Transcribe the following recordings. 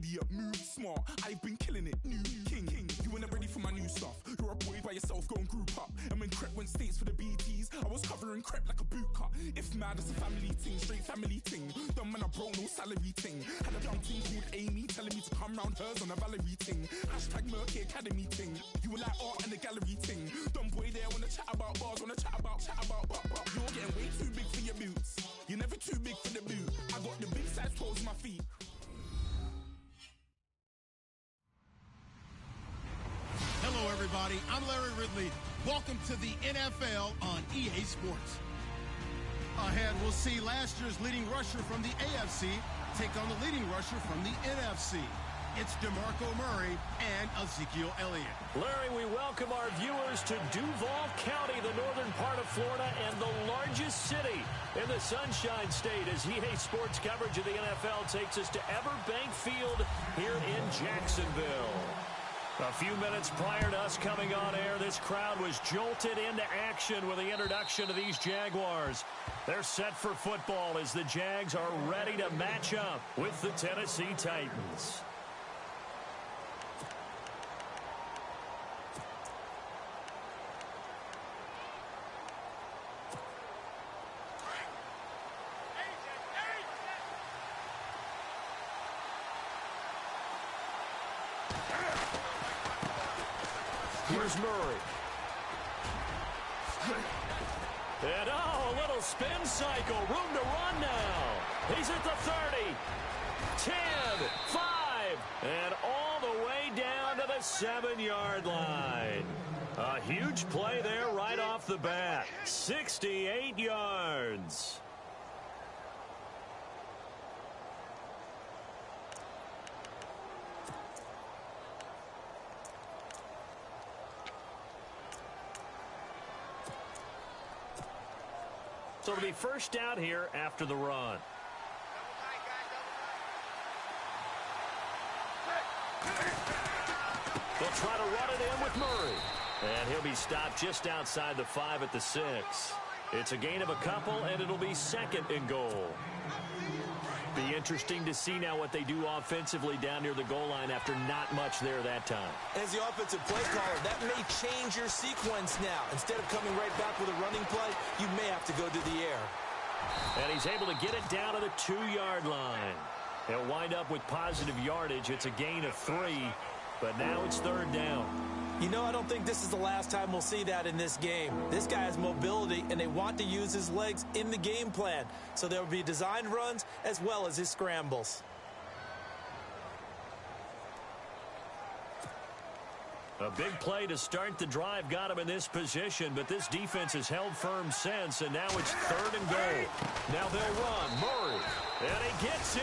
idiot, move smart. I've been killing it, new king. You weren't ready for my new stuff. You're a boy by yourself, go and group up. And when Crep went states for the BTs, I was covering Crep like a boot cut. If mad, it's a family ting, straight family ting. Dumb man, I bro, no salary ting. Had a young ting called Amy, telling me to come round hers on a Valerie ting. Hashtag Murky Academy ting. You were like art and the gallery ting. Dumb boy there wanna chat about bars, wanna chat about. You're getting way too big for your boots. You're never too big for the boot. I got the big size toes on my feet. Hello, everybody. I'm Larry Ridley. Welcome to the NFL on EA Sports. Ahead, we'll see last year's leading rusher from the AFC take on the leading rusher from the NFC. It's DeMarco Murray and Ezekiel Elliott. Larry, we welcome our viewers to Duval County, the northern part of Florida, and the largest city in the Sunshine State, as EA Sports coverage of the NFL takes us to Everbank Field here in Jacksonville. A few minutes prior to us coming on air, this crowd was jolted into action with the introduction of these Jaguars. They're set for football as the Jags are ready to match up with the Tennessee Titans. Here's Murray. And a little spin cycle. Room to run now. He's at the 30. 10, 5, and all the way down to the 7-yard line. A huge play there right off the bat. 68 yards. So it'll be first down here after the run. They'll try to run it in with Murray. And he'll be stopped just outside the 5 at the 6. It's a gain of a couple, and it'll be second and goal. Be interesting to see now what they do offensively down near the goal line after not much there that time. As the offensive play caller, that may change your sequence now. Instead of coming right back with a running play, you may have to go to the air. And he's able to get it down to the 2-yard line. He'll wind up with positive yardage. It's a gain of 3, but now it's third down. You know, I don't think this is the last time we'll see that in this game. This guy has mobility, and they want to use his legs in the game plan. So there will be designed runs as well as his scrambles. A big play to start the drive got him in this position, but this defense has held firm since, and now it's third and goal. Now they'll run. Murray, and he gets in.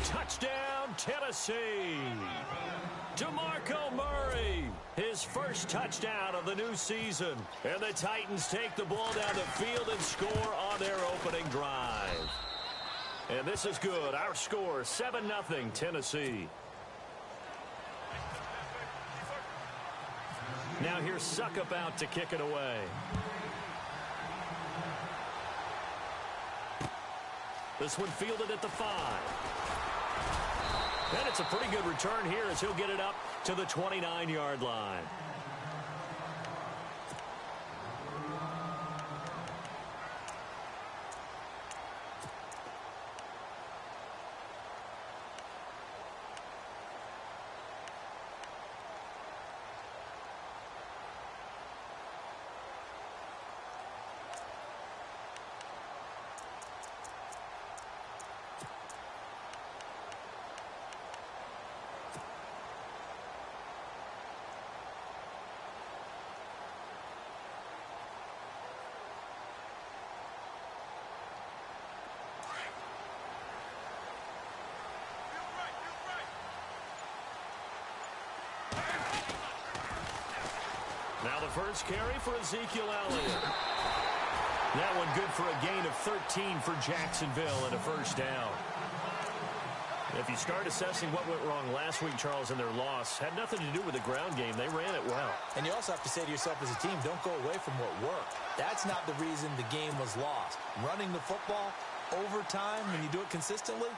Touchdown, Tennessee. DeMarco Murray, his first touchdown of the new season. And the Titans take the ball down the field and score on their opening drive. And this is good. Our score, 7-0, Tennessee. Now here's Suckup out to kick it away. This one fielded at the 5. And it's a pretty good return here as he'll get it up to the 29-yard line. Now the first carry for Ezekiel Elliott. That one good for a gain of 13 for Jacksonville and a first down. If you start assessing what went wrong last week, Charles, in their loss, had nothing to do with the ground game. They ran it well. And you also have to say to yourself as a team, don't go away from what worked. That's not the reason the game was lost. Running the football over time, when you do it consistently,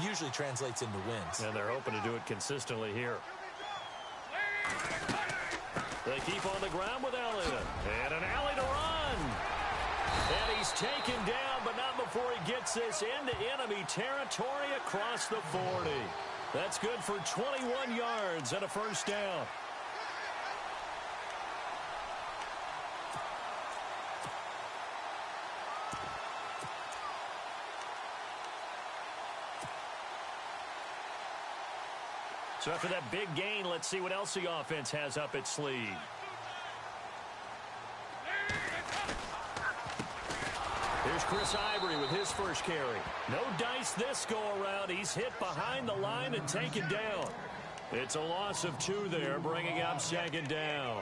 usually translates into wins. And they're hoping to do it consistently here. They keep on the ground with Elliott. And an alley to run. And he's taken down, but not before he gets this into enemy territory across the 40. That's good for 21 yards and a first down. So after that big gain, let's see what else the offense has up its sleeve. Here's Chris Ivory with his first carry. No dice this go-around. He's hit behind the line and taken down. It's a loss of 2 there, bringing up second down.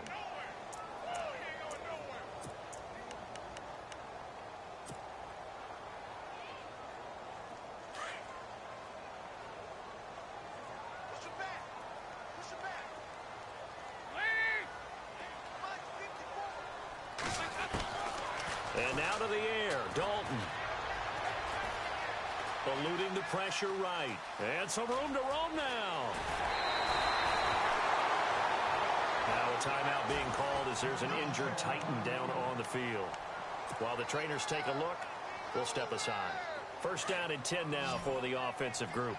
And now to the air, Dalton. Eluding the pressure right. And some room to roam now. Now a timeout being called as there's an injured Titan down on the field. While the trainers take a look, we'll step aside. First down and 10 now for the offensive group.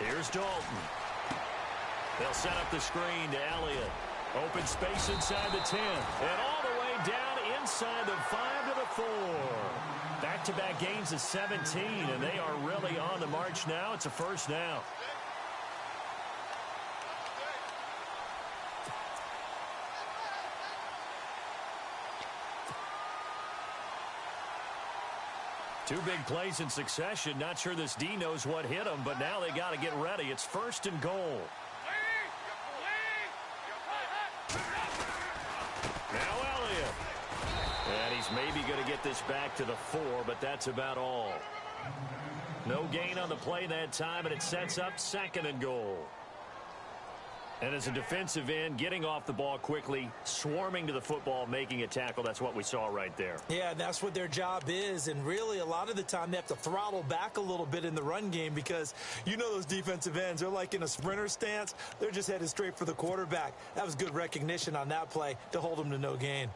Here's Dalton. They'll set up the screen to Elliott. Open space inside the 10. And all the way down inside the 5 to the 4. Back-to-back gains of 17, and they are really on the march now. It's a first down. Two big plays in succession. Not sure this D knows what hit him, but now they got to get ready. It's first and goal. Now Elliott. And he's maybe going to get this back to the 4, but that's about all. No gain on the play that time, and it sets up second and goal. And as a defensive end, getting off the ball quickly, swarming to the football, making a tackle, that's what we saw right there. Yeah, that's what their job is, and really a lot of the time they have to throttle back a little bit in the run game because you know those defensive ends, they're like in a sprinter stance. They're just headed straight for the quarterback. That was good recognition on that play to hold them to no gain.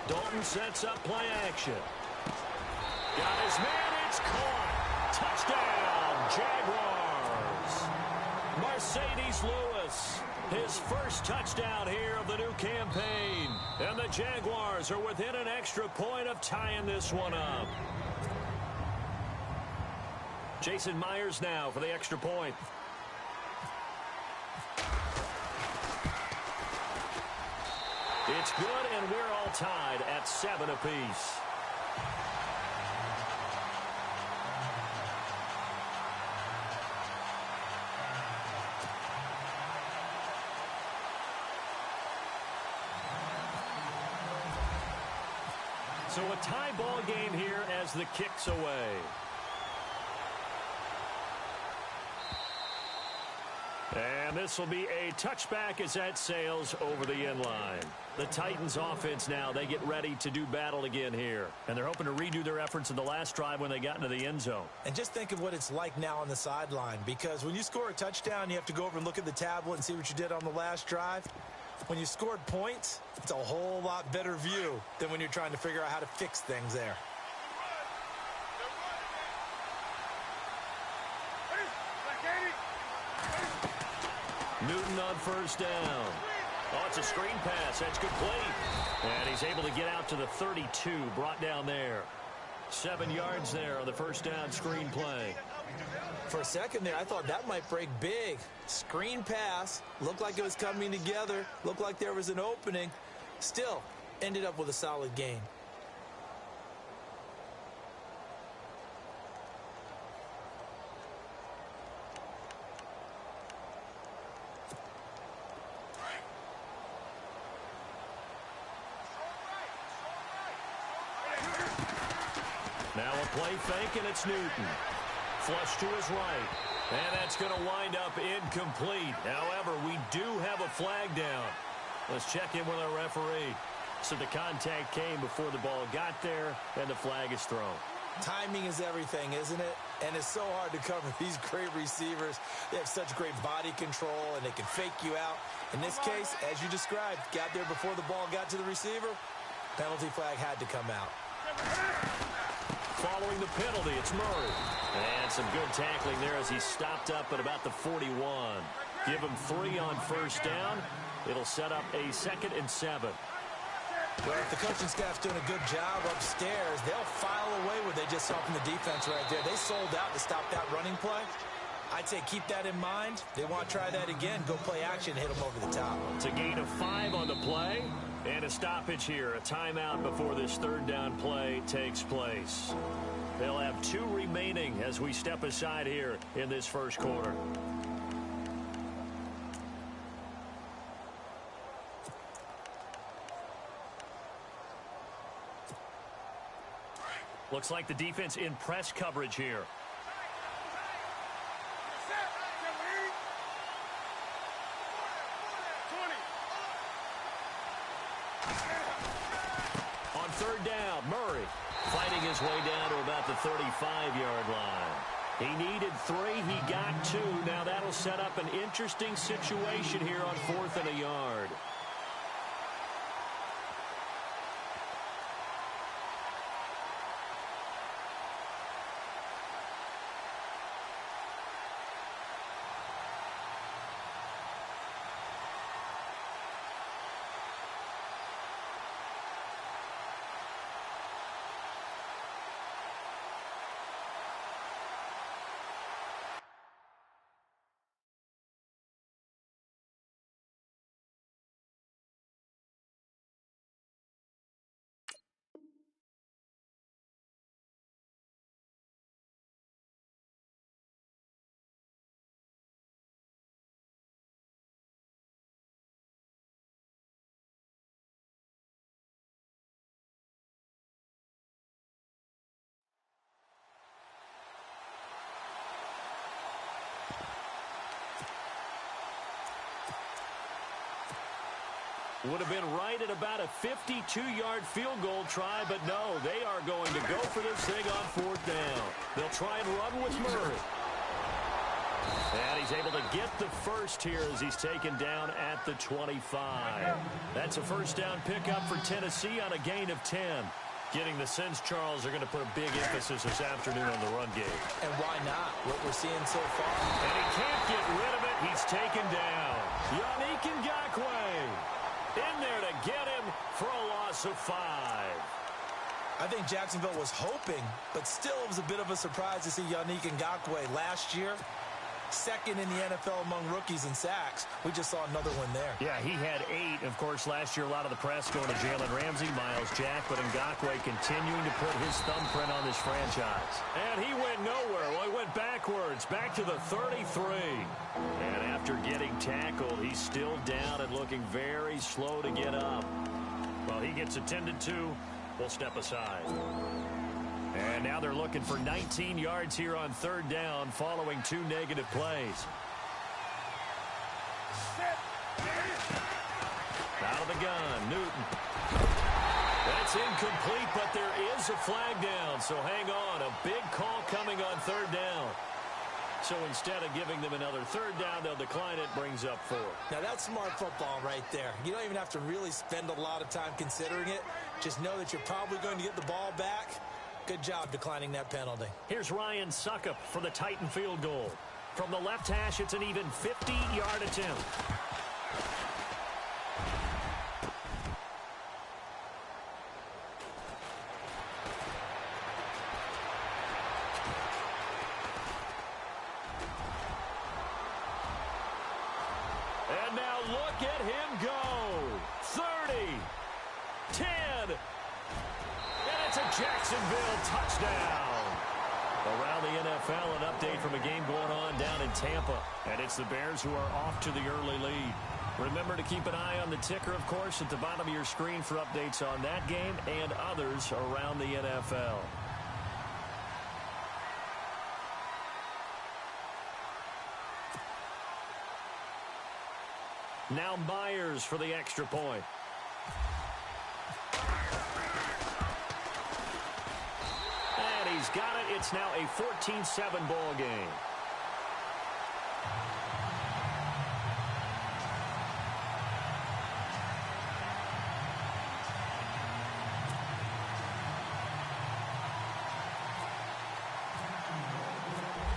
Dalton sets up play action. Got his man, it's caught. Touchdown, Jaguars. Mercedes Lewis, his first touchdown here of the new campaign. And the Jaguars are within an extra point of tying this one up. Jason Myers now for the extra point. It's good, and we're all tied at 7 apiece. So a tie ball game here as the kick's away. And this will be a touchback as that sails over the end line. The Titans offense now, they get ready to do battle again here. And they're hoping to redo their efforts in the last drive when they got into the end zone. And just think of what it's like now on the sideline, because when you score a touchdown, you have to go over and look at the tablet and see what you did on the last drive. When you scored points, it's a whole lot better view than when you're trying to figure out how to fix things there. Newton on first down. Oh, it's a screen pass. That's complete. And he's able to get out to the 32, brought down there. 7 yards there on the first down screen play. For a second there, I thought that might break big. Screen pass. Looked like it was coming together. Looked like there was an opening. Still, ended up with a solid gain. Now a play fake, and it's Newton. flush to his right. And that's going to wind up incomplete. However, we do have a flag down. Let's check in with our referee. So the contact came before the ball got there, and the flag is thrown. Timing is everything, isn't it? And it's so hard to cover these great receivers. They have such great body control, and they can fake you out. In this case, as you described, got there before the ball got to the receiver. Penalty flag had to come out. Following the penalty, it's Murray. And some good tackling there as he stopped up at about the 41. Give him 3 on first down. It'll set up a 2nd and 7. Well, if the coaching staff's doing a good job upstairs, they'll file away what they just saw from the defense right there. They sold out to stop that running play. I'd say keep that in mind. They want to try that again. Go play action, hit them over the top. It's a gain of 5 on the play. And a stoppage here, a timeout before this 3rd down play takes place. They'll have 2 remaining as we step aside here in this first quarter. Looks like the defense in press coverage here. On 3rd down, Murray fighting his way down to about the 35-yard line. He needed 3. He got 2. Now that'll set up an interesting situation here on 4th and a yard. Would have been right at about a 52-yard field goal try, but no, they are going to go for this thing on 4th down. They'll try and run with Murray. And he's able to get the first here as he's taken down at the 25. That's a first down pickup for Tennessee on a gain of 10. Getting the sense Charles are going to put a big emphasis this afternoon on the run game. And why not? What we're seeing so far. And he can't get rid of it. He's taken down. Yannick Ngakoue in there to get him for a loss of 5. I think Jacksonville was hoping, but still it was a bit of a surprise to see Yannick Ngakoue last year. 2nd in the NFL among rookies in sacks. We just saw another one there. Yeah, he had 8. Of course, last year a lot of the press going to Jalen Ramsey, Miles Jack, but Ngakoue continuing to put his thumbprint on this franchise. And he went nowhere. Well, he went backwards, back to the 33. And after getting tackled, he's still down and looking very slow to get up. Well, he gets attended to. We'll step aside. And now they're looking for 19 yards here on 3rd down following 2 negative plays. Out of the gun, Newton. That's incomplete, but there is a flag down, so hang on. A big call coming on 3rd down. So instead of giving them another 3rd down, they'll decline it, brings up 4. Now that's smart football right there. You don't even have to really spend a lot of time considering it. Just know that you're probably going to get the ball back. Good job declining that penalty. Here's Ryan Suckup for the Titan field goal. From the left hash, it's an even 50-yard attempt. And now look at him go. 30, 10, it's a Jacksonville touchdown. Around the NFL, an update from a game going on down in Tampa. And it's the Bears who are off to the early lead. Remember to keep an eye on the ticker, of course, at the bottom of your screen for updates on that game and others around the NFL. Now Myers for the extra point. And he's got it. It's now a 14-7 ball game.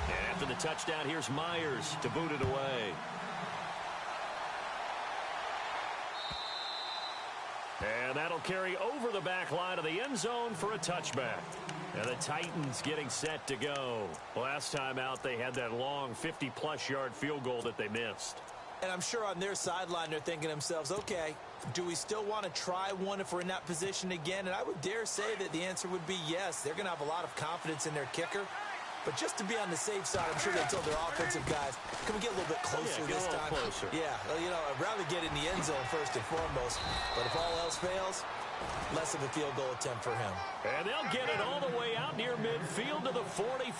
And after the touchdown, here's Myers to boot it away. And that'll carry over the back line of the end zone for a touchback. And the Titans getting set to go. Last time out, they had that long 50-plus yard field goal that they missed. And I'm sure on their sideline, they're thinking to themselves, okay, do we still want to try one if we're in that position again? And I would dare say that the answer would be yes. They're going to have a lot of confidence in their kicker. But just to be on the safe side, I'm sure they told their offensive guys, can we get a little bit closer this time? Closer. Yeah, well, you know, I'd rather get in the end zone first and foremost. But if all else fails, less of a field goal attempt for him. And they'll get it all the way out near midfield to the 45.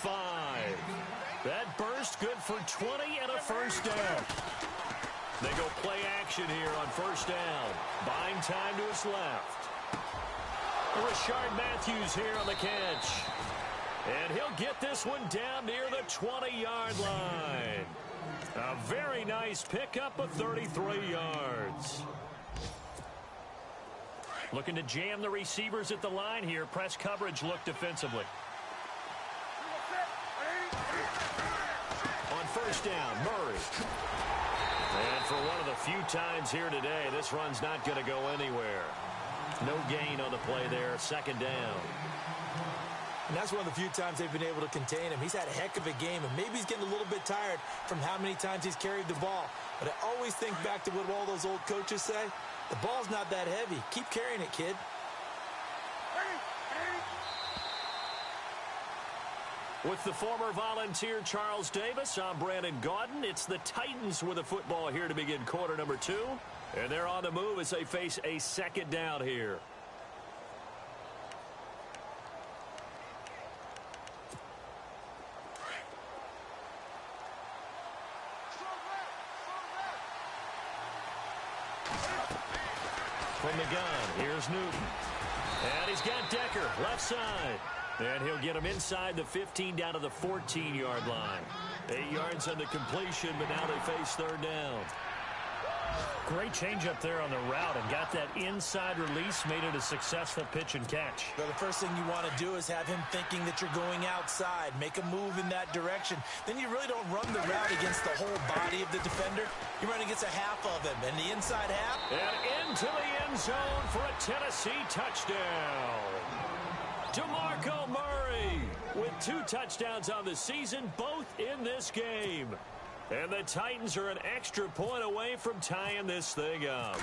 That burst good for 20 and a first down. They go play action here on first down. Buying time to his left. Rashard Matthews here on the catch. And he'll get this one down near the 20-yard line. A very nice pickup of 33 yards. Looking to jam the receivers at the line here. Press coverage look defensively. On first down, Murray. And for one of the few times here today, this run's not going to go anywhere. No gain on the play there. Second down. And that's one of the few times they've been able to contain him. He's had a heck of a game, and maybe he's getting a little bit tired from how many times he's carried the ball. But I always think back to what all those old coaches say. The ball's not that heavy. Keep carrying it, kid. With the former Volunteer Charles Davis, I'm Brandon Gaudin. It's the Titans with the football here to begin quarter number 2. And they're on the move as they face a second down here. From the gun, here's Newton. And he's got Decker, left side. And he'll get him inside the 15 down to the 14-yard line. 8 yards on the completion, but now they face third down. Great change up there on the route and got that inside release, made it a successful pitch and catch. Well, the first thing you want to do is have him thinking that you're going outside, make a move in that direction. Then you really don't run the route against the whole body of the defender. You run against a half of him, and the inside half. And into the end zone for a Tennessee touchdown. DeMarco Murray with 2 touchdowns on the season, both in this game. And the Titans are an extra point away from tying this thing up.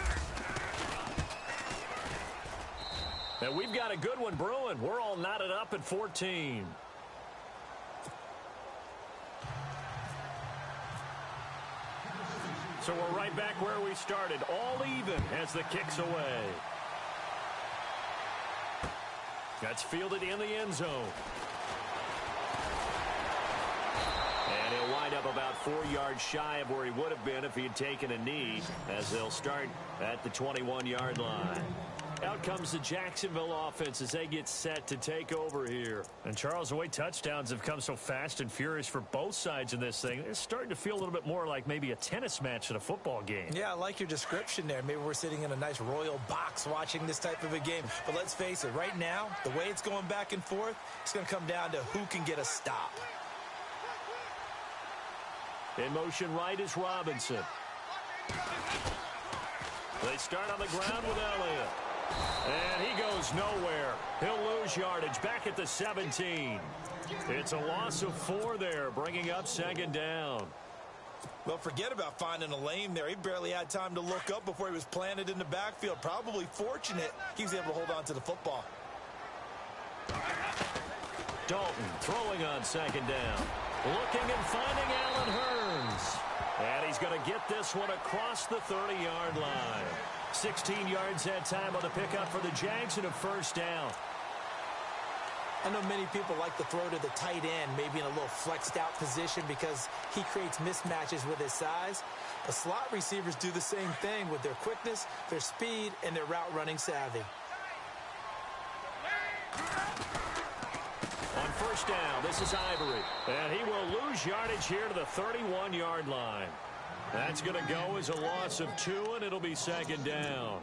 And we've got a good one brewing. We're all knotted up at 14. So we're right back where we started, all even as the kick's away. That's fielded in the end zone. And he'll wind up about 4 yards shy of where he would have been if he had taken a knee, as they'll start at the 21-yard line. Out comes the Jacksonville offense as they get set to take over here. And Charles, the way touchdowns have come so fast and furious for both sides in this thing, it's starting to feel a little bit more like maybe a tennis match at a football game. Yeah, I like your description there. Maybe we're sitting in a nice royal box watching this type of a game. But let's face it, right now, the way it's going back and forth, it's going to come down to who can get a stop. In motion right is Robinson. They start on the ground with Elliott. And he goes nowhere. He'll lose yardage back at the 17. It's a loss of 4 there, bringing up second down. Well, forget about finding a lane there. He barely had time to look up before he was planted in the backfield. Probably fortunate he was able to hold on to the football. Dalton throwing on second down. Looking and finding Allen Hurns. And he's going to get this one across the 30-yard line. 16 yards that time on the pickup for the Jags and a first down. I know many people like to throw to the tight end, maybe in a little flexed out position because he creates mismatches with his size. The slot receivers do the same thing with their quickness, their speed, and their route running savvy. On first down, this is Ivory. And he will lose yardage here to the 31-yard line. That's going to go as a loss of 2, and it'll be second down.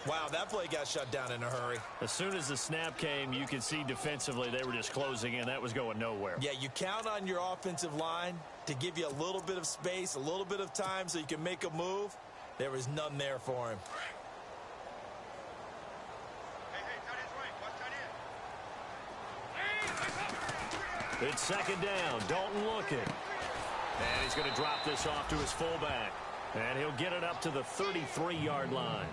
Wow, that play got shut down in a hurry. As soon as the snap came, you could see defensively they were just closing in. That was going nowhere. Yeah, you count on your offensive line to give you a little bit of space, a little bit of time so you can make a move. There was none there for him. It's second down. Dalton looking. And he's going to drop this off to his fullback. And he'll get it up to the 33-yard line.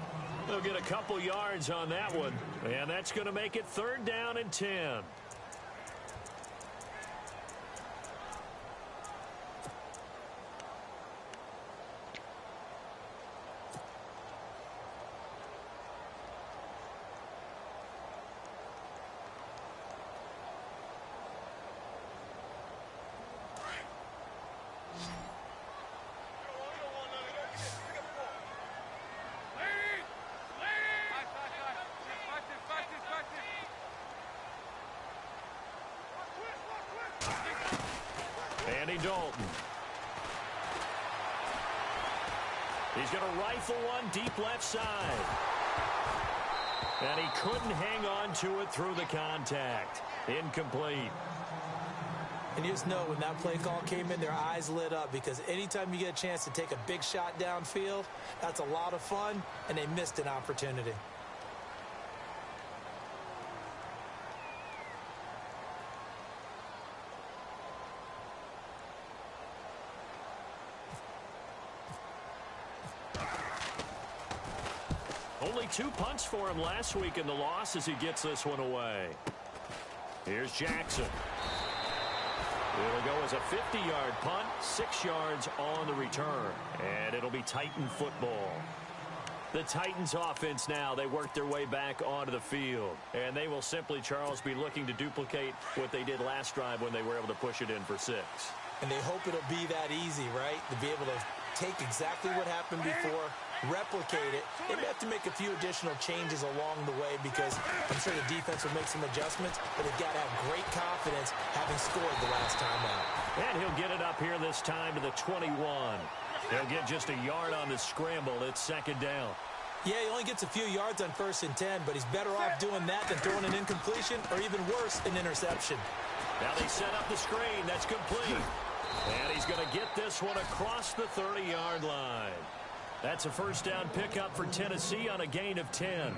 He'll get a couple yards on that one. And that's going to make it third down and 10. Dalton. He's going to rifle one deep left side. And he couldn't hang on to it through the contact. Incomplete. And you just know when that play call came in, their eyes lit up because anytime you get a chance to take a big shot downfield, that's a lot of fun, and they missed an opportunity. Only 2 punts for him last week in the loss as he gets this one away. Here's Jackson. It'll go as a 50-yard punt, 6 yards on the return. And it'll be Titan football. The Titans offense now, they work their way back onto the field. And they will simply, Charles, be looking to duplicate what they did last drive when they were able to push it in for 6. And they hope it'll be that easy, right? To be able to take exactly what happened before, replicate it. They may have to make a few additional changes along the way because I'm sure the defense will make some adjustments, but they've got to have great confidence having scored the last time out. And he'll get it up here this time to the 21. He'll get just a yard on the scramble. It's second down. Yeah, he only gets a few yards on 1st and 10, but he's better off doing that than throwing an incompletion or even worse, an interception. Now they set up the screen. That's complete. And he's going to get this one across the 30-yard line. That's a first down pickup for Tennessee on a gain of 10.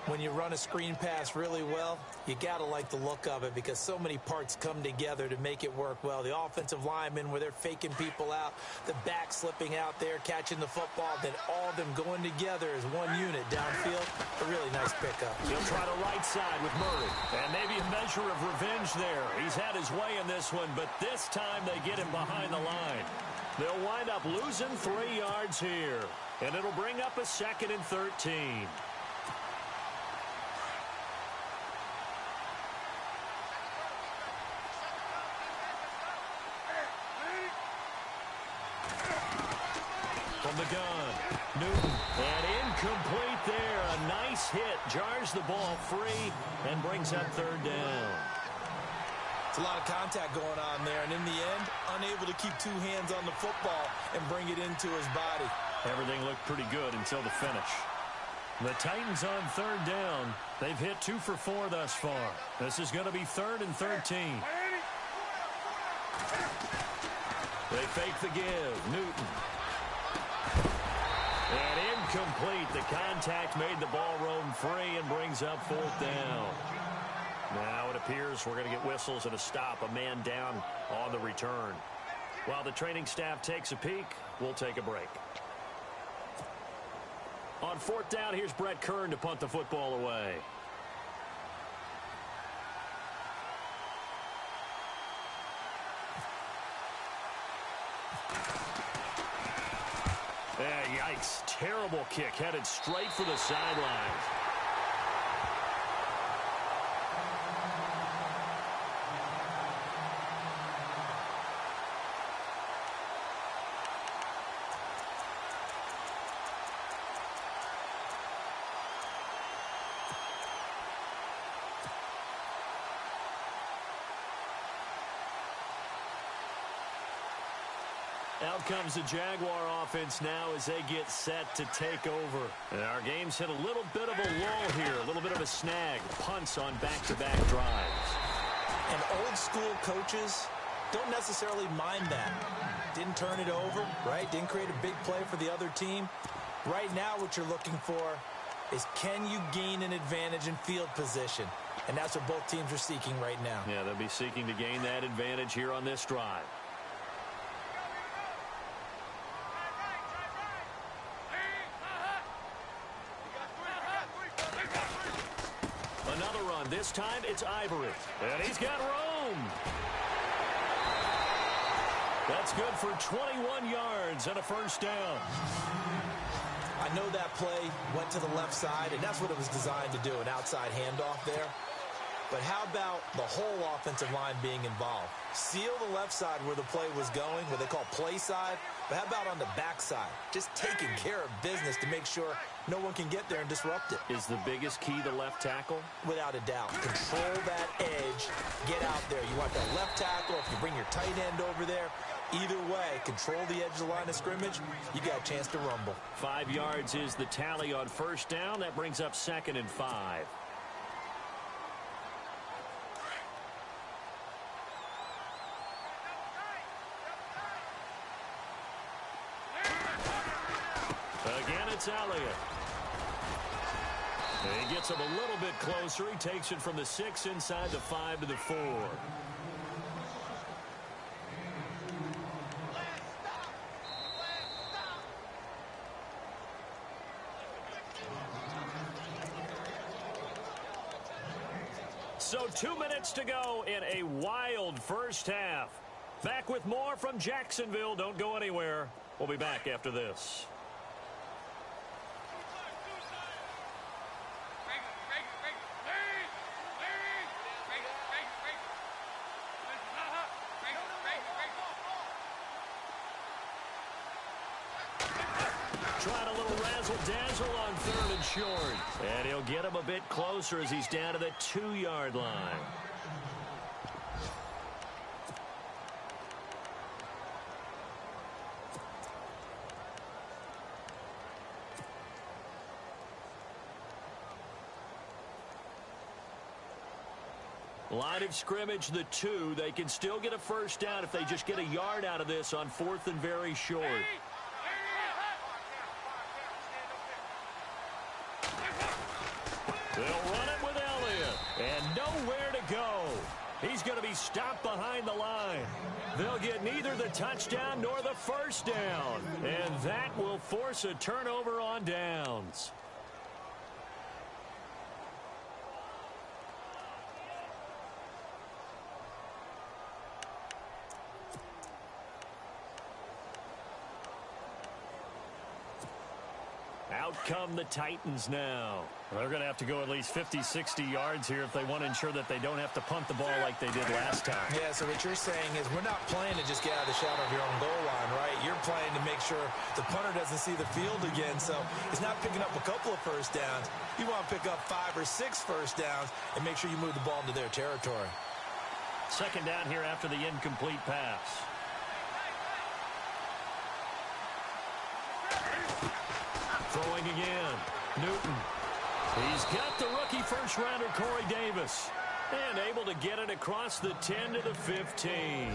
When you run a screen pass really well, you got to like the look of it because so many parts come together to make it work well. The offensive linemen where they're faking people out, the back slipping out there, catching the football, then all of them going together as one unit downfield. A really nice pickup. He'll try the right side with Murray. And maybe a measure of revenge there. He's had his way in this one, but this time they get him behind the line. They'll wind up losing 3 yards here. And it'll bring up a 2nd and 13. From the gun, Newton, and incomplete there. A nice hit, jars the ball free, and brings up 3rd down. It's a lot of contact going on there, and in the end, unable to keep 2 hands on the football and bring it into his body. Everything looked pretty good until the finish. The Titans on 3rd down. They've hit 2 for 4 thus far. This is going to be 3rd and 13. They fake the give. Newton. And incomplete. The contact made the ball roam free and brings up 4th down. Now it appears we're going to get whistles and a stop. A man down on the return. While the training staff takes a peek, we'll take a break. On 4th down, here's Brett Kern to punt the football away. Yikes. Terrible kick headed straight for the sidelines. Out comes the Jaguar offense now as they get set to take over. And our game's hit a little bit of a lull here, a little bit of a snag. Punts on back-to-back drives. And old-school coaches don't necessarily mind that. Didn't turn it over, right? Didn't create a big play for the other team. Right now what you're looking for is can you gain an advantage in field position? And that's what both teams are seeking right now. Yeah, they'll be seeking to gain that advantage here on this drive. Another run. This time it's Ivory. And he's got room. That's good for 21 yards and a first down. I know that play went to the left side, and that's what it was designed to do, an outside handoff there. But how about the whole offensive line being involved? Seal the left side where the play was going, what they call play side. But how about on the back side? Just taking care of business to make sure no one can get there and disrupt it. Is the biggest key the left tackle? Without a doubt. Control that edge. Get out there. You want that left tackle. If you bring your tight end over there, either way, control the edge of the line of scrimmage, you got a chance to rumble. 5 yards is the tally on first down. That brings up 2nd and 5. Again, it's Elliott. He gets him a little bit closer. He takes it from the 6 inside the 5 to the 4. So 2 minutes to go in a wild first half. Back with more from Jacksonville. Don't go anywhere. We'll be back after this. Trying a little razzle-dazzle on 3rd and short. And he'll get him a bit closer as he's down to the 2-yard line. Line of scrimmage, the 2. They can still get a first down if they just get a yard out of this on 4th and very short. They'll run it with Elliott. And nowhere to go. He's going to be stopped behind the line. They'll get neither the touchdown nor the first down. And that will force a turnover on downs. Out come the Titans now. They're going to have to go at least 50, 60 yards here if they want to ensure that they don't have to punt the ball like they did last time. Yeah, so what you're saying is we're not playing to just get out of the shadow of your own goal line, right? You're playing to make sure the punter doesn't see the field again. So it's not picking up a couple of first downs. You want to pick up 5 or 6 first downs and make sure you move the ball into their territory. 2nd down here after the incomplete pass. Throwing again. Newton. He's got the rookie first-rounder Corey Davis. And able to get it across the 10 to the 15.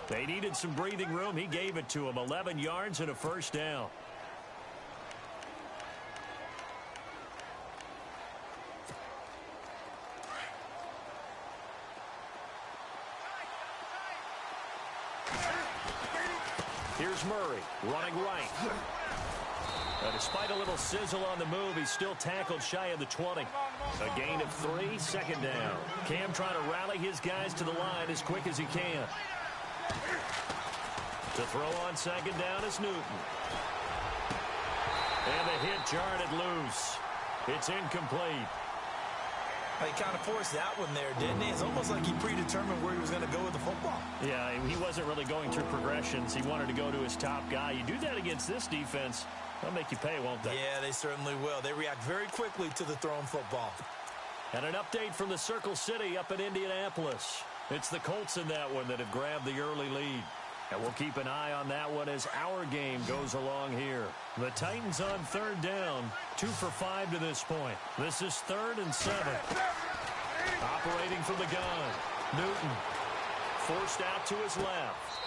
They needed some breathing room. He gave it to him. 11 yards and a first down. Here's Murray running right. Despite a little sizzle on the move, he's still tackled shy of the 20. A gain of 3, 2nd down. Cam trying to rally his guys to the line as quick as he can. To throw on 2nd down is Newton. And the hit jarred it loose. It's incomplete. He kind of forced that one there, didn't he? It's almost like he predetermined where he was going to go with the football. Yeah, he wasn't really going through progressions. He wanted to go to his top guy. You do that against this defense, they'll make you pay, won't they? Yeah, they certainly will. They react very quickly to the thrown football. And an update from the Circle City up in Indianapolis. It's the Colts in that one that have grabbed the early lead. And we'll keep an eye on that one as our game goes along here. The Titans on third down, 2 for 5 to this point. This is 3rd and 7. Operating from the gun, Newton forced out to his left.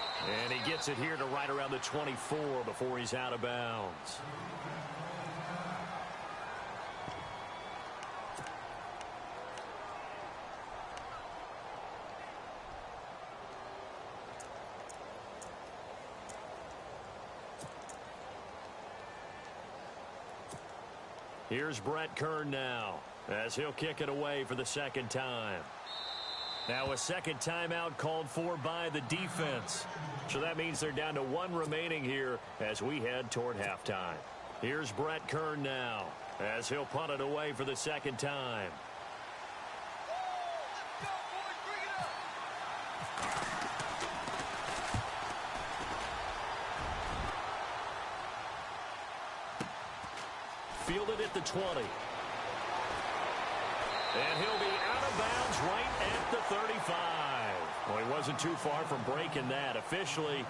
And he gets it here to right around the 24 before he's out of bounds. Here's Brett Kern now as he'll kick it away for the second time. Now a second timeout called for by the defense. So that means they're down to 1 remaining here as we head toward halftime. Here's Brett Kern now as he'll punt it away for the second time. Fielded at the 20. And he'll be out of bounds right at the 35. Well, he wasn't too far from breaking that. Officially,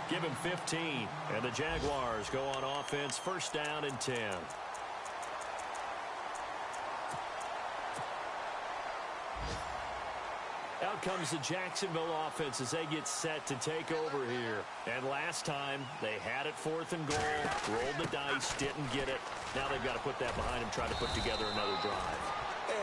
give him 15. And the Jaguars go on offense, first down and 10. Out comes the Jacksonville offense as they get set to take over here. And last time, they had it 4th and goal, rolled the dice, didn't get it. Now they've got to put that behind them, try to put together another drive.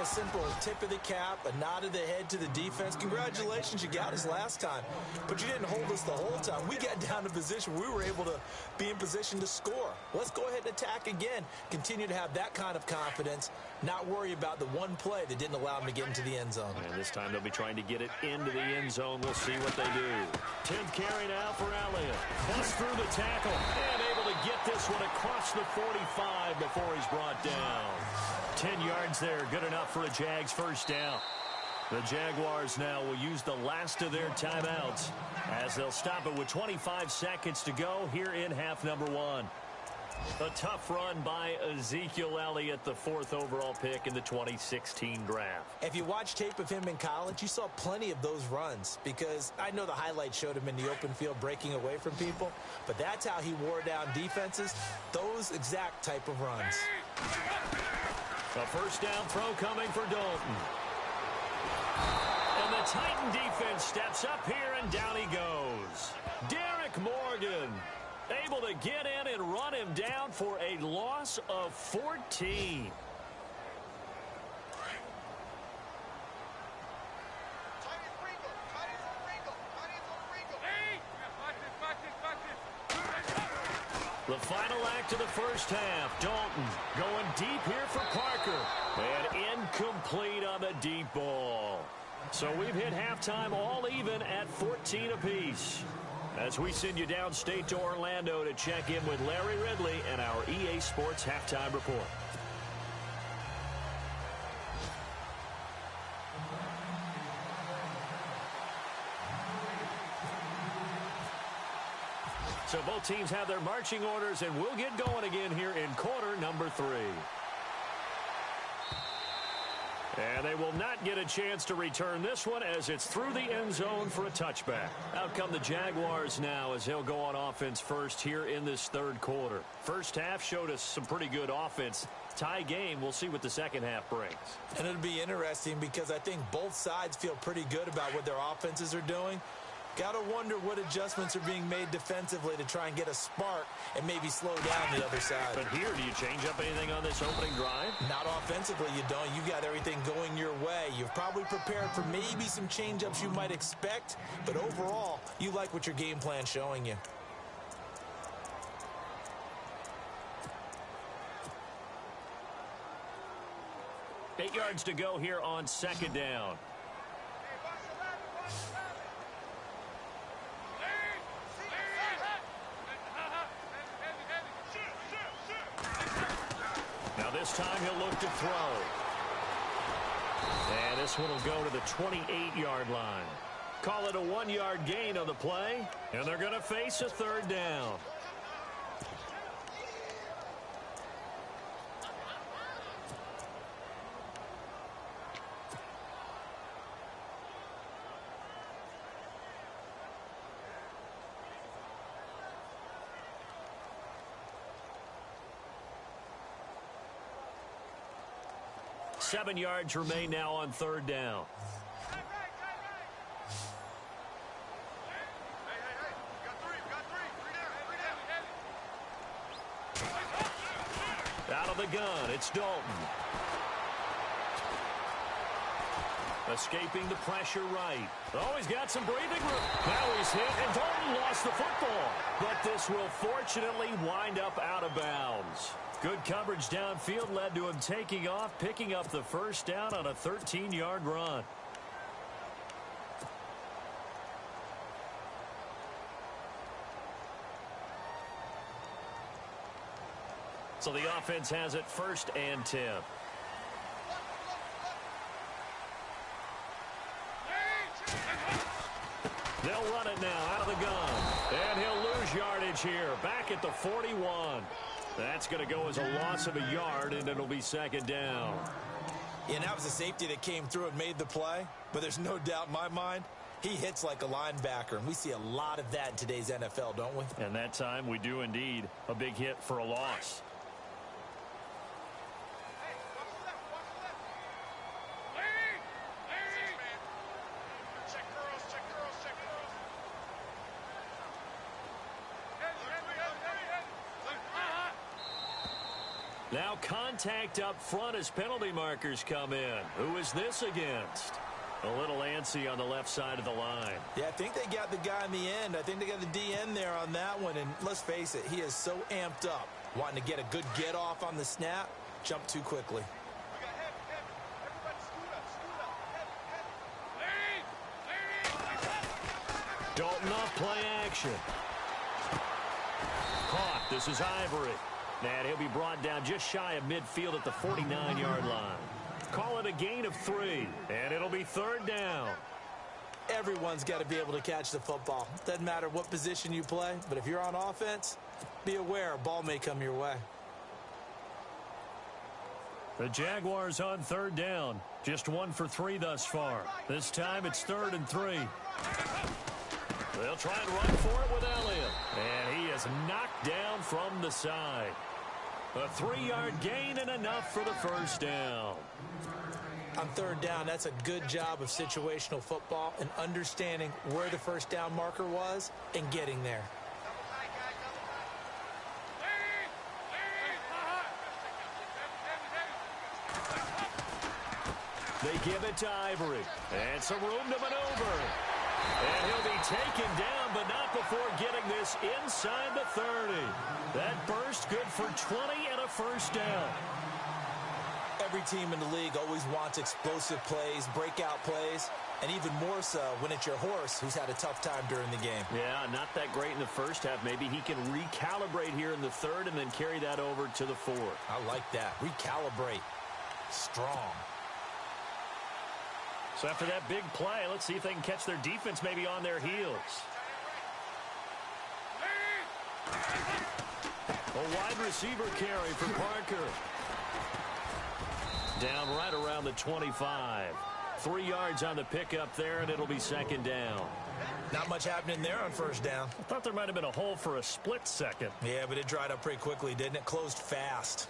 A simple tip of the cap, a nod of the head to the defense. Congratulations, you got us last time, but you didn't hold us the whole time. We got down to position we were able to be in position to score. Let's go ahead and attack again. Continue to have that kind of confidence, not worry about the one play that didn't allow them to get into the end zone. And this time they'll be trying to get it into the end zone. We'll see what they do. 10th carry now for Elliott. Busts through the tackle and able to get this one across the 45 before he's brought down. 10 yards there, good enough for a Jags first down. The Jaguars now will use the last of their timeouts as they'll stop it with 25 seconds to go here in half number 1. A tough run by Ezekiel Elliott, the 4th overall pick in the 2016 draft. If you watch tape of him in college, you saw plenty of those runs because I know the highlights showed him in the open field breaking away from people, but that's how he wore down defenses, those exact type of runs. A first down throw coming for Dalton. And the Titan defense steps up here, and down he goes. Derek Morgan able to get in and run him down for a loss of 14. The final act of the first half. Dalton going deep here for Parker. And incomplete on the deep ball. So we've hit halftime all even at 14 apiece. As we send you downstate to Orlando to check in with Larry Ridley and our EA Sports Halftime Report. So both teams have their marching orders, and we'll get going again here in quarter number 3. And they will not get a chance to return this one as it's through the end zone for a touchback. Out come the Jaguars now as they'll go on offense first here in this 3rd quarter. First half showed us some pretty good offense. Tie game, we'll see what the second half brings. And it'll be interesting because I think both sides feel pretty good about what their offenses are doing. Got to wonder what adjustments are being made defensively to try and get a spark and maybe slow down the other side. But here, do you change up anything on this opening drive? Not offensively, you don't. You've got everything going your way. You've probably prepared for maybe some change-ups you might expect, but overall, you like what your game plan's showing you. Eight yards to go here on second down. Now this time he'll look to throw. And this one will go to the 28-yard line. Call it a 1-yard gain on the play, and they're going to face a 3rd down. 7 yards remain now on third down. Out of the gun, it's Dalton. Escaping the pressure right. Oh, he's got some breathing room. Now he's hit, and Dalton lost the football. But this will fortunately wind up out of bounds. Good coverage downfield led to him taking off, picking up the first down on a 13-yard run. So the offense has it 1st and 10. They'll run it now out of the gun. And he'll lose yardage here. Back at the 41. That's going to go as a loss of a yard, and it'll be 2nd down. Yeah, and that was a safety that came through and made the play. But there's no doubt in my mind, he hits like a linebacker. And we see a lot of that in today's NFL, don't we? And that time we do indeed. A big hit for a loss. Now contact up front as penalty markers come in. Who is this against? A little antsy on the left side of the line. Yeah, I think they got the guy in the end. I think they got the DN there on that one. And let's face it, he is so amped up, wanting to get a good get off on the snap, jump too quickly. Dalton off play action. Caught. This is Ivory. And he'll be brought down just shy of midfield at the 49-yard line. Call it a gain of 3, and it'll be 3rd down. Everyone's got to be able to catch the football. Doesn't matter what position you play, but if you're on offense, be aware a ball may come your way. The Jaguars on 3rd down. Just 1 for 3 thus far. This time it's 3rd and 3. They'll try and run for it with Elliott. And he is knocked down from the side. A 3-yard gain and enough for the first down. On 3rd down, that's a good job of situational football and understanding where the first down marker was and getting there. They give it to Ivory. And some room to maneuver. And he'll be taken down, but not before getting this inside the 30. That burst good for 20 and a first down. Every team in the league always wants explosive plays, breakout plays, and even more so when it's your horse who's had a tough time during the game. Yeah, not that great in the first half. Maybe he can recalibrate here in the 3rd and then carry that over to the 4th. I like that. Recalibrate. Strong. So after that big play, let's see if they can catch their defense maybe on their heels. A wide receiver carry for Parker. Down right around the 25. 3 yards on the pickup there, and it'll be 2nd down. Not much happening there on 1st down. I thought there might have been a hole for a split second. Yeah, but it dried up pretty quickly, didn't it? Closed fast.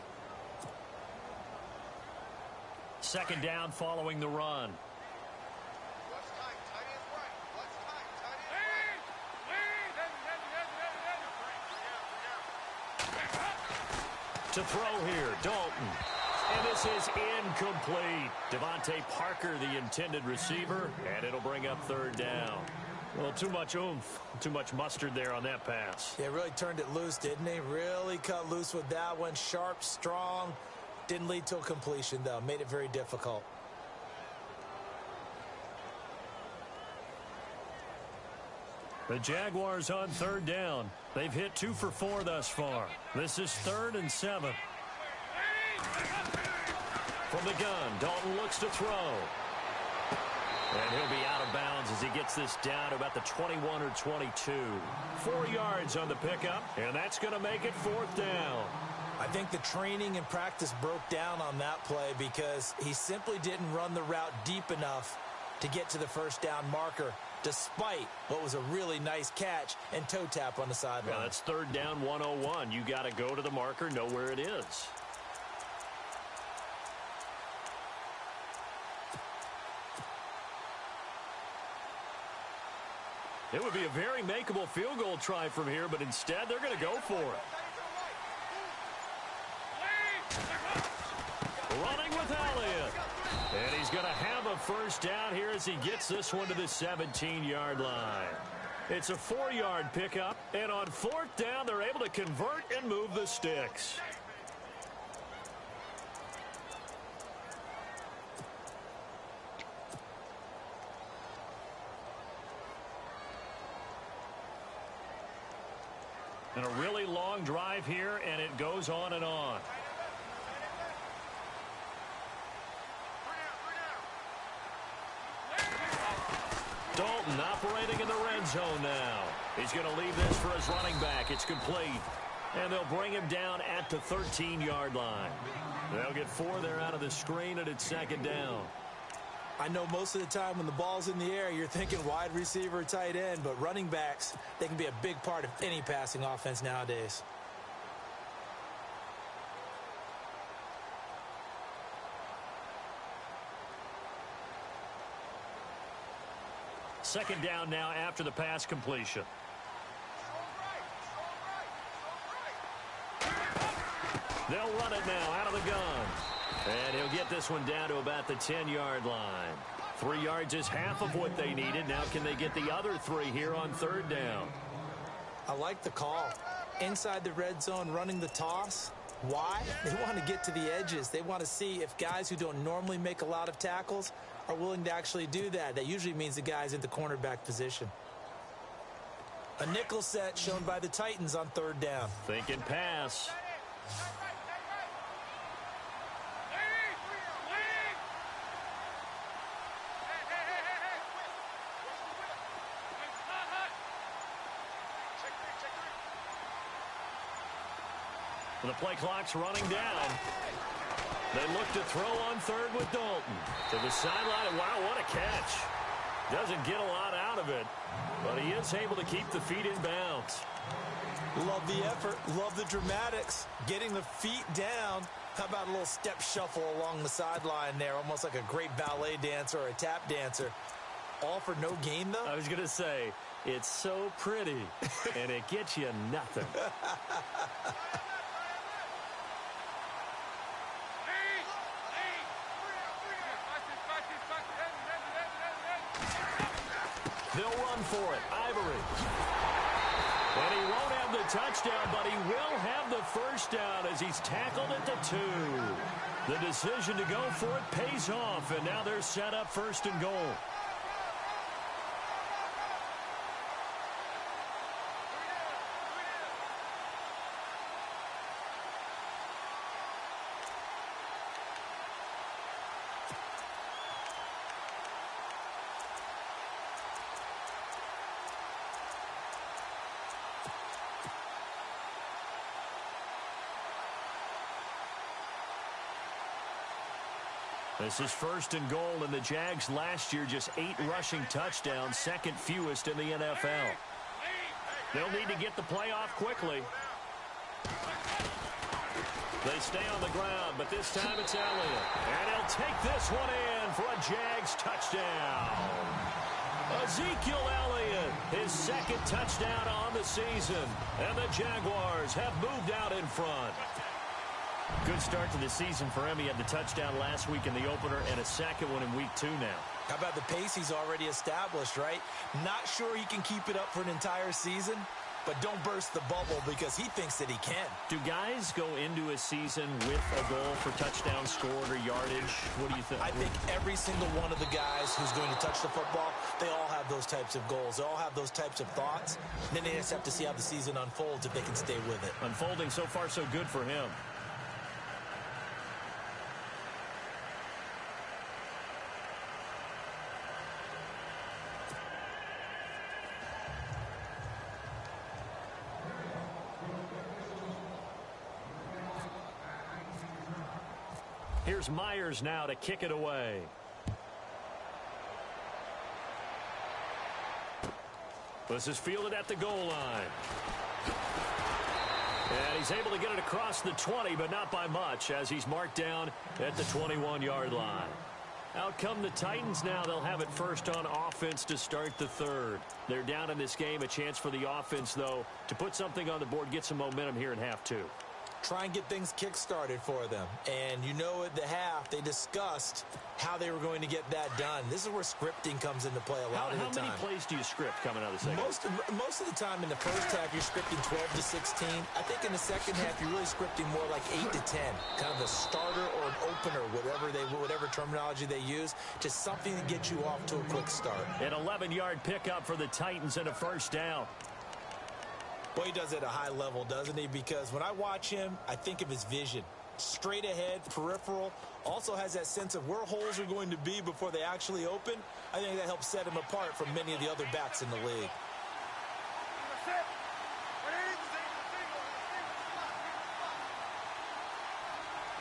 2nd down following the run. To throw here, Dalton. And this is incomplete. Devontae Parker, the intended receiver, and it'll bring up 3rd down. Well, too much oomph, too much mustard there on that pass. Yeah, really turned it loose, didn't he? Really cut loose with that one. Sharp, strong. Didn't lead to a completion, though. Made it very difficult. The Jaguars on 3rd down. They've hit 2 for 4 thus far. This is 3rd and 7. From the gun, Dalton looks to throw. And he'll be out of bounds as he gets this down to about the 21 or 22. 4 yards on the pickup, and that's going to make it 4th down. I think the training and practice broke down on that play because he simply didn't run the route deep enough to get to the first down marker, despite what was a really nice catch and toe tap on the sideline. Yeah, that's 3rd down 101. You got to go to the marker, know where it is. It would be a very makeable field goal try from here, but instead they're going to go for it. Running with Elliott. And he's going to have a first down here as he gets this one to the 17-yard line. It's a 4-yard pickup, and on 4th down, they're able to convert and move the sticks. And a really long drive here, and it goes on and on. Dalton operating in the red zone now. He's going to leave this for his running back. It's complete. And they'll bring him down at the 13-yard line. They'll get 4 there out of the screen, and it's 2nd down. I know most of the time when the ball's in the air, you're thinking wide receiver, tight end, but running backs, they can be a big part of any passing offense nowadays. Second down now after the pass completion. They'll run it now out of the gun. And he'll get this one down to about the 10-yard line. 3 yards is half of what they needed. Now can they get the other 3 here on 3rd down? I like the call. Inside the red zone, running the toss. Why? They want to get to the edges. They want to see if guys who don't normally make a lot of tackles are willing to actually do that. That usually means the guy's in the cornerback position. A nickel set shown by the Titans on 3rd down. Thinking pass. The play clock's running down. They look to throw on 3rd with Dalton. To the sideline. Wow, what a catch. Doesn't get a lot out of it, but he is able to keep the feet in bounds. Love the effort. Love the dramatics. Getting the feet down. How about a little step shuffle along the sideline there? Almost like a great ballet dancer or a tap dancer. All for no gain, though? I was going to say, it's so pretty, and it gets you nothing. They'll run for it. Ivory. And he won't have the touchdown, but he will have the first down as he's tackled at the 2. The decision to go for it pays off, and now they're set up 1st and goal. This is 1st and goal, and the Jags last year just 8 rushing touchdowns, 2nd fewest in the NFL. They'll need to get the play off quickly. They stay on the ground, but this time it's Elliott. And he'll take this one in for a Jags touchdown. Ezekiel Elliott, his 2nd touchdown on the season. And the Jaguars have moved out in front. Good start to the season for him. He had the touchdown last week in the opener and a 2nd one in week 2 now. How about the pace he's already established, right? Not sure he can keep it up for an entire season, but don't burst the bubble because he thinks that he can. Do guys go into a season with a goal for touchdown scored or yardage? What do you think? I think every single one of the guys who's going to touch the football, they all have those types of goals. They all have those types of thoughts. And then they just have to see how the season unfolds if they can stay with it. Unfolding so far so good for him. Here's Myers now to kick it away. This is fielded at the goal line. And he's able to get it across the 20, but not by much, as he's marked down at the 21-yard line. Out come the Titans now. They'll have it first on offense to start the third. They're down in this game. A chance for the offense, though, to put something on the board, get some momentum here in half two. Try and get things kick-started for them. And you know at the half, they discussed how they were going to get that done. This is where scripting comes into play a lot of the time. How many plays do you script coming out of the second? Most of the time in the first half, you're scripting 12 to 16. I think in the second half, you're really scripting more like 8 to 10. Kind of a starter or an opener, whatever terminology they use. Just something to get you off to a quick start. An 11-yard pickup for the Titans and a first down. Boy, he does it at a high level, doesn't he? Because when I watch him, I think of his vision. Straight ahead, peripheral, also has that sense of where holes are going to be before they actually open. I think that helps set him apart from many of the other backs in the league.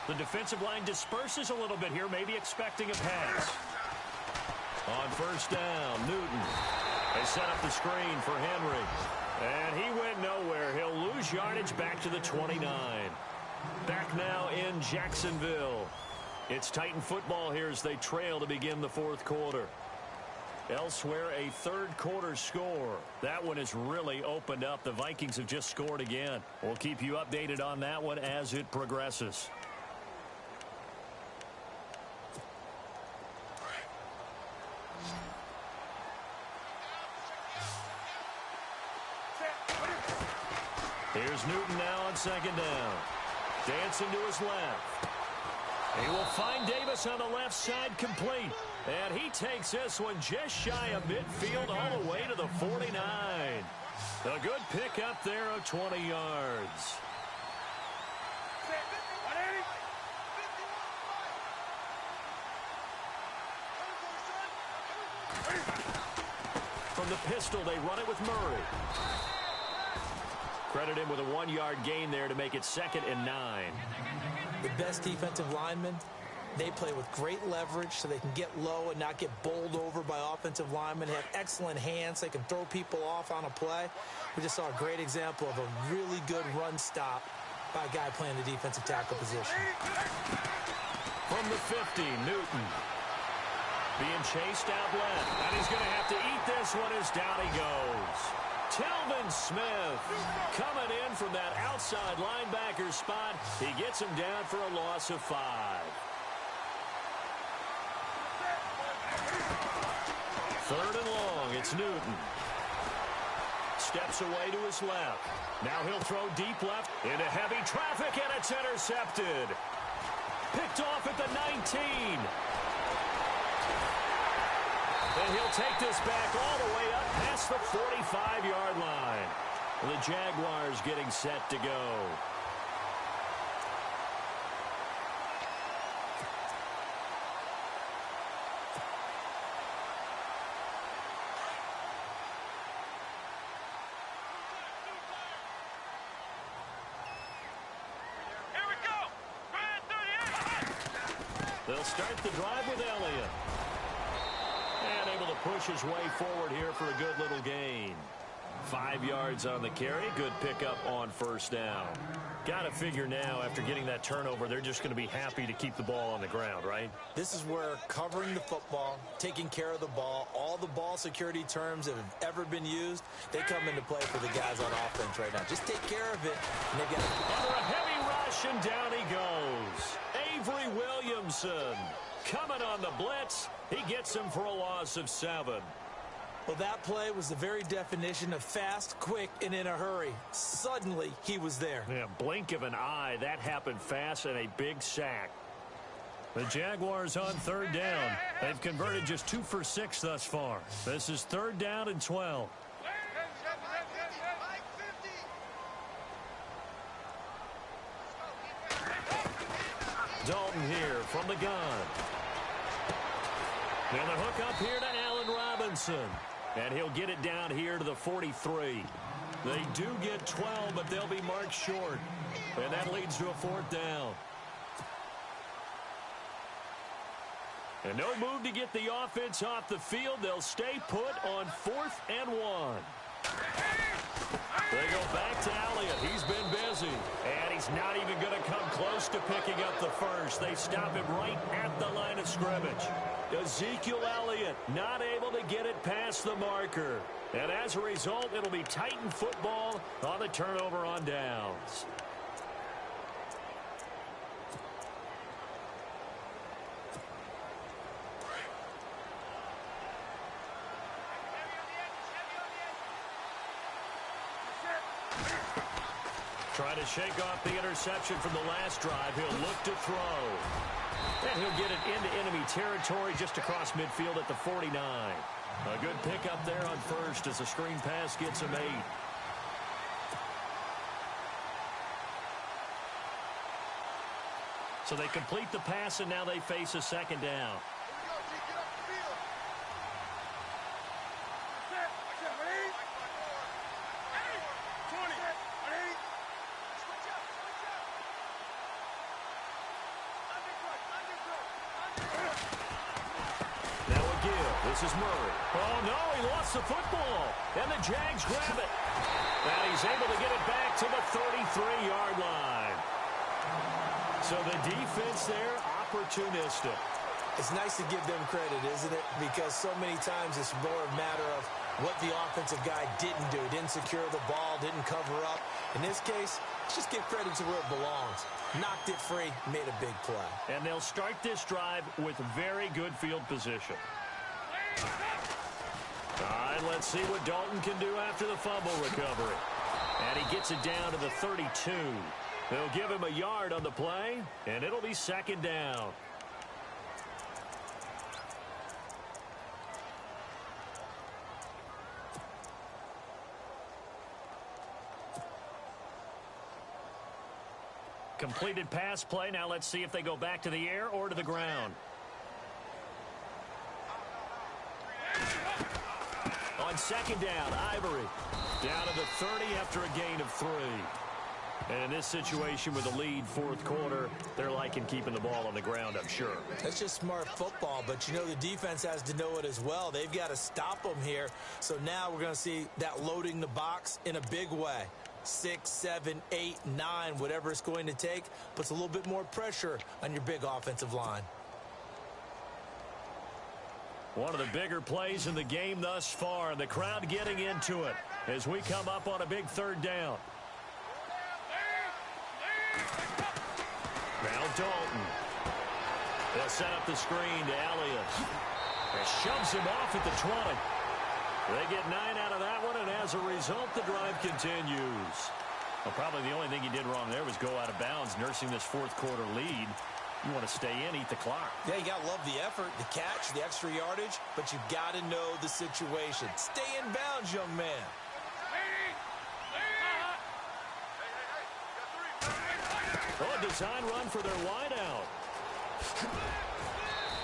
The defensive line disperses a little bit here, maybe expecting a pass. On first down, Newton. They set up the screen for Henry. And he went nowhere. He'll lose yardage back to the 29. Back now in Jacksonville. It's Titan football here as they trail to begin the fourth quarter. Elsewhere, a third quarter score. That one has really opened up. The Vikings have just scored again. We'll keep you updated on that one as it progresses. Here's Newton now on second down. Dancing to his left. He will find Davis on the left side complete. And he takes this one just shy of midfield all the way to the 49. A good pick up there of 20 yards. From the pistol, they run it with Murray. Credit him with a 1-yard gain there to make it 2nd and 9. The best defensive linemen, they play with great leverage so they can get low and not get bowled over by offensive linemen. They have excellent hands. They can throw people off on a play. We just saw a great example of a really good run stop by a guy playing the defensive tackle position. From the 50, Newton. Being chased out left. And he's going to have to eat this one as down he goes. Telvin Smith coming in from that outside linebacker spot. He gets him down for a loss of 5. Third and long, it's Newton. Steps away to his left. Now he'll throw deep left into heavy traffic, and it's intercepted. Picked off at the 19. And he'll take this back all the way up past the 45-yard line. The Jaguars getting set to go. Here we go. Grand 38. They'll start the drive with Elliott. And able to push his way forward here for a good little gain. 5 yards on the carry. Good pickup on first down. Got to figure now, after getting that turnover, they're just going to be happy to keep the ball on the ground, right? This is where covering the football, taking care of the ball, all the ball security terms that have ever been used, they come into play for the guys on offense right now. Just take care of it. And they've got under a heavy rush, and down he goes. Avery Williamson coming on the blitz. He gets him for a loss of 7. Well, that play was the very definition of fast, quick, and in a hurry. Suddenly, he was there. Yeah, blink of an eye. That happened fast, and a big sack. The Jaguars on third down. They've converted just 2 for 6 thus far. This is 3rd down and 12. Dalton here from the gun. And the hook up here to Allen Robinson. And he'll get it down here to the 43. They do get 12, but they'll be marked short. And that leads to a 4th down. And no move to get the offense off the field. They'll stay put on 4th and 1. They go back to Elliott. He's been busy. And he's He's not even going to come close to picking up the first. They stop him right at the line of scrimmage. Ezekiel Elliott not able to get it past the marker. And as a result, it'll be Titan football on the turnover on downs. Trying to shake off the interception from the last drive. He'll look to throw. And he'll get it into enemy territory just across midfield at the 49. A good pickup there on first as the screen pass gets him 8. So they complete the pass, and now they face a second down. This is Murray. Oh, no, he lost the football. And the Jags grab it. And he's able to get it back to the 33-yard line. So the defense there, opportunistic. It's nice to give them credit, isn't it? Because so many times it's more a matter of what the offensive guy didn't do. Didn't secure the ball, didn't cover up. In this case, just give credit to where it belongs. Knocked it free, made a big play. And they'll start this drive with very good field position. All right, let's see what Dalton can do after the fumble recovery. And he gets it down to the 32. They'll give him a yard on the play, and it'll be second down. Completed pass play. Now let's see if they go back to the air or to the ground. On second down, Ivory. Down to the 30 after a gain of 3. And in this situation with a lead fourth quarter, they're liking keeping the ball on the ground, I'm sure. That's just smart football, but you know the defense has to know it as well. They've got to stop them here. So now we're going to see that loading the box in a big way. 6, 7, 8, 9, whatever it's going to take, puts a little bit more pressure on your big offensive line. One of the bigger plays in the game thus far, and the crowd getting into it as we come up on a big third down. Now Dalton. They'll set up the screen to Elliott. And shoves him off at the 20. They get 9 out of that one, and as a result, the drive continues. Well, probably the only thing he did wrong there was go out of bounds, nursing this fourth quarter lead. You want to stay in, eat the clock. Yeah, you got to love the effort, the catch, the extra yardage, but you got to know the situation. Stay in bounds, young man. Oh, a design run for their wideout.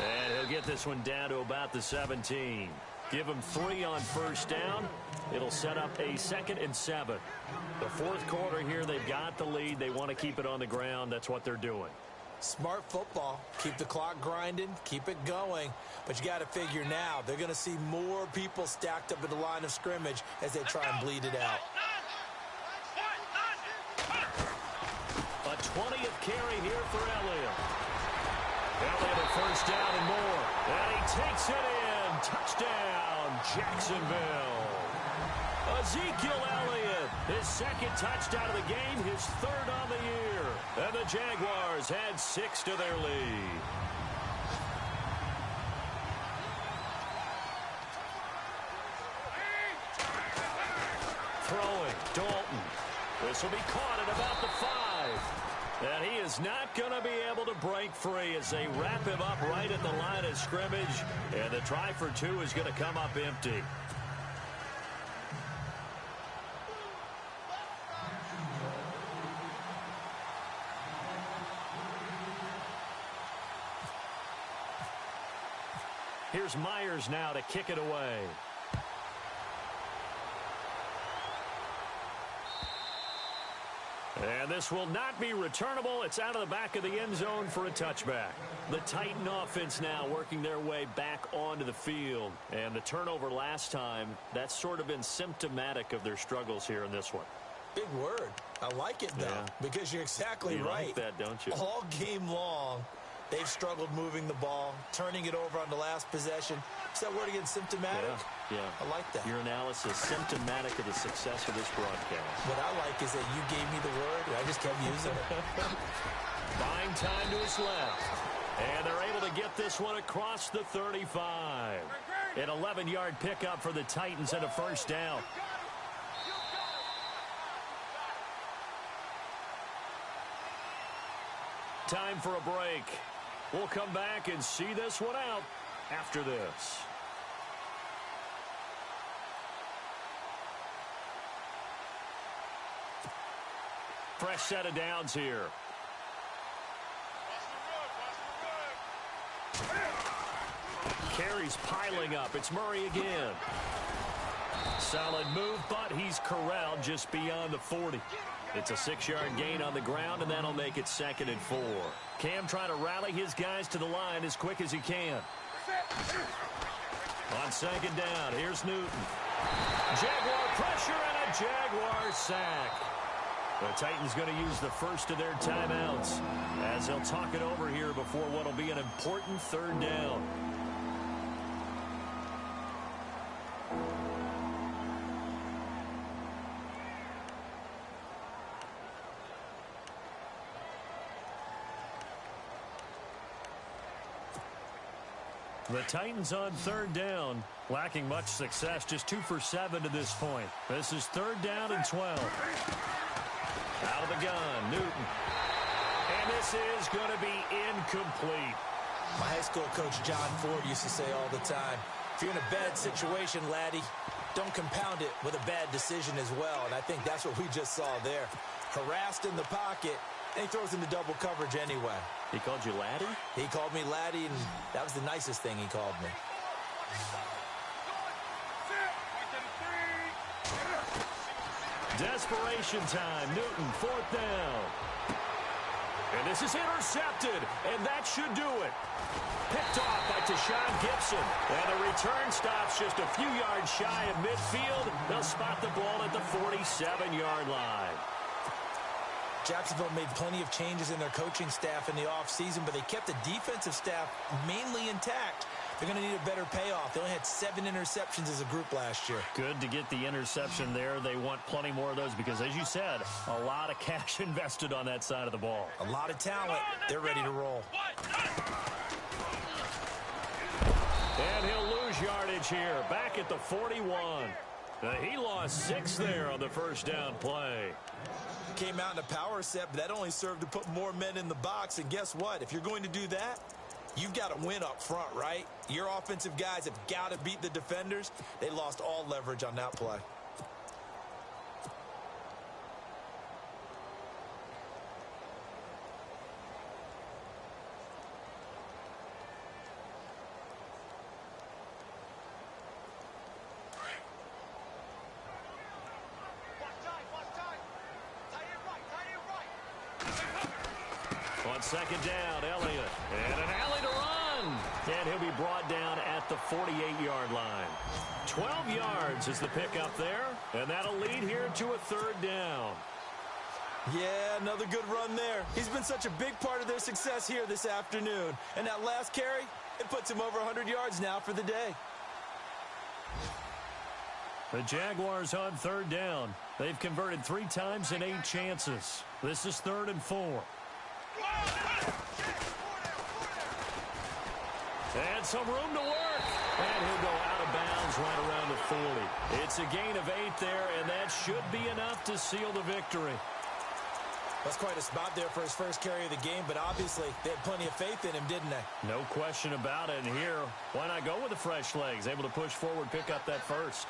And he'll get this one down to about the 17. Give him 3 on first down. It'll set up a 2nd and 7. The fourth quarter here, they've got the lead. They want to keep it on the ground. That's what they're doing. Smart football. Keep the clock grinding. Keep it going. But you got to figure now, they're going to see more people stacked up at the line of scrimmage as they try and bleed it out. A 20th carry here for Elliott. Elliott a first down and more. And he takes it in. Touchdown, Jacksonville. Ezekiel Elliott, his 2nd touchdown of the game, his 3rd on the year. And the Jaguars add 6 to their lead. Throwing, Dalton. This will be caught at about the 5. And he is not going to be able to break free as they wrap him up right at the line of scrimmage. And the try for 2 is going to come up empty. Here's Myers now to kick it away. And this will not be returnable. It's out of the back of the end zone for a touchback. The Titan offense now working their way back onto the field. And the turnover last time, that's sort of been symptomatic of their struggles here in this one. Big word. I like it, though, because you're exactly right. You like that, don't you? All game long, they've struggled moving the ball, turning it over on the last possession. Is that word again, symptomatic? Yeah. I like that. Your analysis, symptomatic of the success of this broadcast. What I like is that you gave me the word, and I just kept using it. Buying time to his left. And they're able to get this one across the 35. An 11-yard pickup for the Titans and a first down. Time for a break. We'll come back and see this one out after this. Fresh set of downs here. Carries piling up. It's Murray again. Solid move, but he's corralled just beyond the 40. It's a 6-yard gain on the ground, and that'll make it 2nd and 4. Cam trying to rally his guys to the line as quick as he can. On 2nd down, here's Newton. Jaguar pressure and a Jaguar sack. The Titans going to use the first of their timeouts as they'll talk it over here before what will be an important 3rd down. The Titans on 3rd down, lacking much success, just 2 for 7 to this point. This is 3rd down and 12. Out of the gun, Newton. And this is going to be incomplete. My high school coach, John Ford, used to say all the time, if you're in a bad situation, laddie, don't compound it with a bad decision as well. And I think that's what we just saw there. Harassed in the pocket, and he throws into double coverage anyway. He called you laddie? He called me laddie, and that was the nicest thing he called me. Desperation time. Newton, 4th down. And this is intercepted, and that should do it. Picked off by Tashawn Gibson. And the return stops just a few yards shy of midfield. They'll spot the ball at the 47-yard line. Jacksonville made plenty of changes in their coaching staff in the offseason, but they kept the defensive staff mainly intact. They're going to need a better payoff. They only had 7 interceptions as a group last year. Good to get the interception there. They want plenty more of those because, as you said, a lot of cash invested on that side of the ball. A lot of talent. They're ready to roll. And he'll lose yardage here. Back at the 41. He lost 6 there on the first down play. Came out in a power set, but that only served to put more men in the box. And guess what? If you're going to do that, you've got to win up front, right? Your offensive guys have got to beat the defenders. They lost all leverage on that play. On 2nd down, Elliott. And an alley to run. And he'll be brought down at the 48-yard line. 12 yards is the pickup there. And that'll lead here to a 3rd down. Yeah, another good run there. He's been such a big part of their success here this afternoon. And that last carry, it puts him over 100 yards now for the day. The Jaguars on 3rd down. They've converted 3 times in 8 chances. This is 3rd and 4. And some room to work. And he'll go out of bounds right around the 40. It's a gain of 8 there, and that should be enough to seal the victory. That's quite a spot there for his first carry of the game, but obviously they had plenty of faith in him, didn't they? No question about it. And here, why not go with the fresh legs? Able to push forward, pick up that first.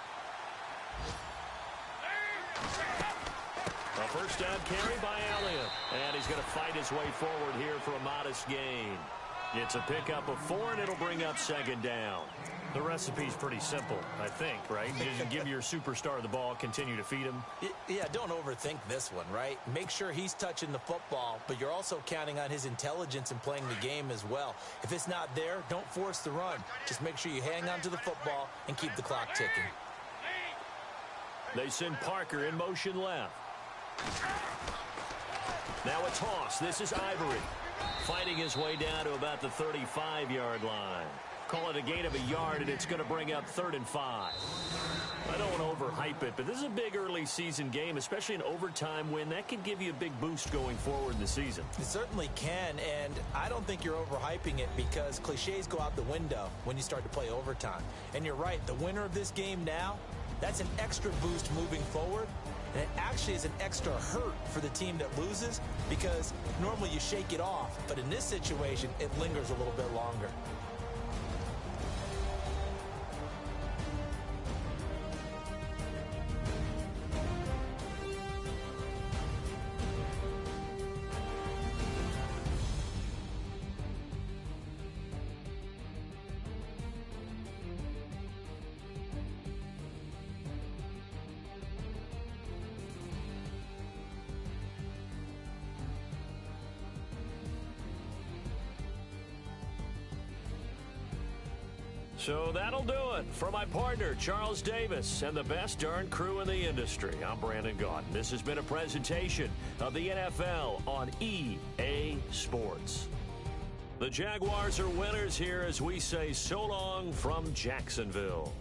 A first down carry by Elliott. And he's going to fight his way forward here for a modest gain. It's a pickup of 4, and it'll bring up 2nd down. The recipe's pretty simple, I think, right? Just give your superstar the ball, continue to feed him. Yeah, don't overthink this one, right? Make sure he's touching the football, but you're also counting on his intelligence in playing the game as well. If it's not there, don't force the run. Just make sure you hang on to the football and keep the clock ticking. They send Parker in motion left. Now a toss. This is Ivory. Fighting his way down to about the 35-yard line. Call it a gain of a yard, and it's going to bring up 3rd and 5. I don't want to overhype it, but this is a big early season game, especially an overtime win. That could give you a big boost going forward in the season. It certainly can, and I don't think you're overhyping it because cliches go out the window when you start to play overtime. And you're right, the winner of this game now, that's an extra boost moving forward. And it actually is an extra hurt for the team that loses because normally you shake it off. But in this situation, it lingers a little bit longer. So that'll do it. For my partner, Charles Davis, and the best darn crew in the industry, I'm Brandon Gaudin. This has been a presentation of the NFL on EA Sports. The Jaguars are winners here as we say so long from Jacksonville.